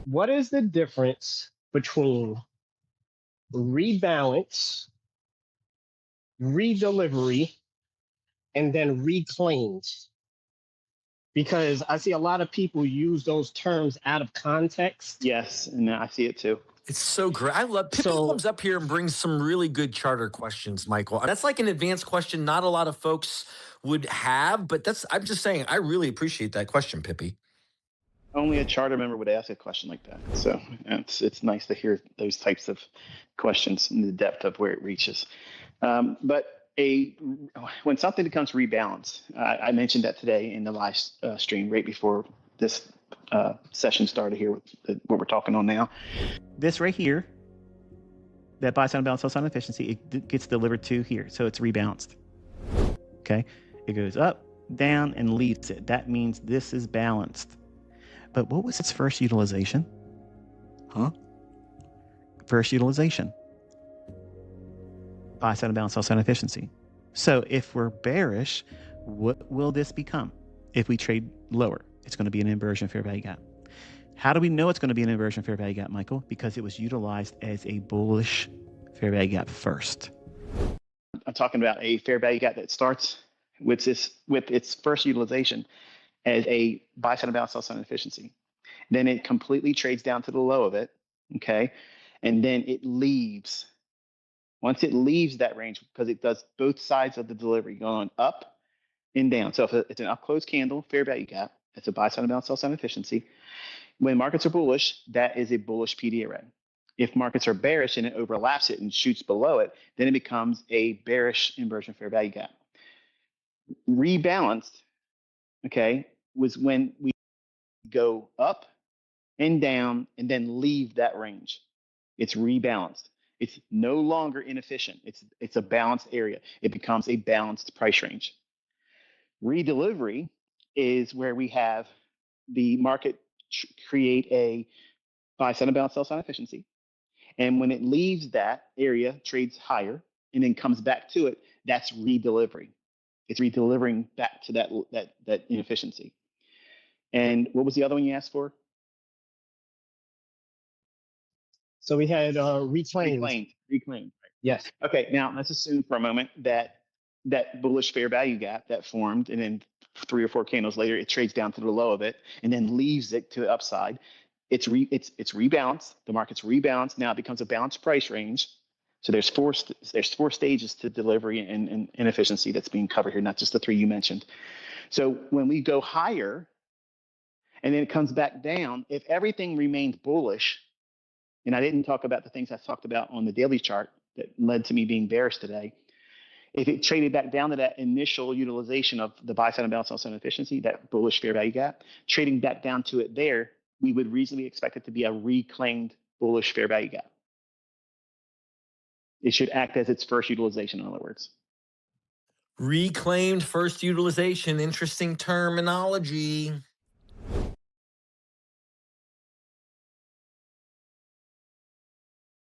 What is the difference between rebalance, redelivery, and then reclaimed? Because I see a lot of people use those terms out of context. Yes, and I see it too. It's so great. I love Pippin comes up here and brings some really good charter questions, Michael. That's like an advanced question not a lot of folks would have, but I'm just saying, I really appreciate that question, Pippi. Only a charter member would ask a question like that. So it's nice to hear those types of questions and the depth of where it reaches. But when something becomes rebalanced, I mentioned that today in the live stream right before this session started here with what we're talking on now. This right here, that buy sign balance, sell sign efficiency, it gets delivered to here. So it's rebalanced. Okay. It goes up, down, and leaves it. That means this is balanced. But what was its first utilization? First utilization. Buy sign balance, sell sign efficiency. So if we're bearish, what will this become? If we trade lower, it's going to be an inversion fair value gap. How do we know it's going to be an inversion fair value gap, Michael? Because it was utilized as a bullish fair value gap first. I'm talking about a fair value gap that starts with its first utilization as a buy sign balance, sell sign efficiency. Then it completely trades down to the low of it, okay? And then it leaves. Once it leaves that range, because it does both sides of the delivery, going up and down. So if it's an up close candle, fair value gap, it's a buy sign balance, sell sign efficiency. When markets are bullish, that is a bullish PD array. If markets are bearish and it overlaps it and shoots below it, then it becomes a bearish inversion fair value gap. Rebalanced, okay, was when we go up and down and then leave that range. It's rebalanced. It's no longer inefficient. It's a balanced area. It becomes a balanced price range. Redelivery is where we have the market create a buy sign balance, sell sign efficiency. And when it leaves that area, trades higher, and then comes back to it, that's redelivery. It's redelivering back to that inefficiency. And what was the other one you asked for? So we had reclaimed. Reclaimed. Yes. Okay, now let's assume for a moment that bullish fair value gap that formed, and then 3 or 4 candles later, it trades down to the low of it and then leaves it to the upside. It's rebalanced. The market's rebalanced. Now it becomes a balanced price range. So there's four stages to delivery and inefficiency that's being covered here, not just the 3 you mentioned. So when we go higher and then it comes back down, if everything remains bullish, and I didn't talk about the things I talked about on the daily chart that led to me being bearish today, if it traded back down to that initial utilization of the buy sign balance, sell sign efficiency, that bullish fair value gap, trading back down to it there, we would reasonably expect it to be a reclaimed bullish fair value gap. It should act as its first utilization, in other words. Reclaimed first utilization. Interesting terminology.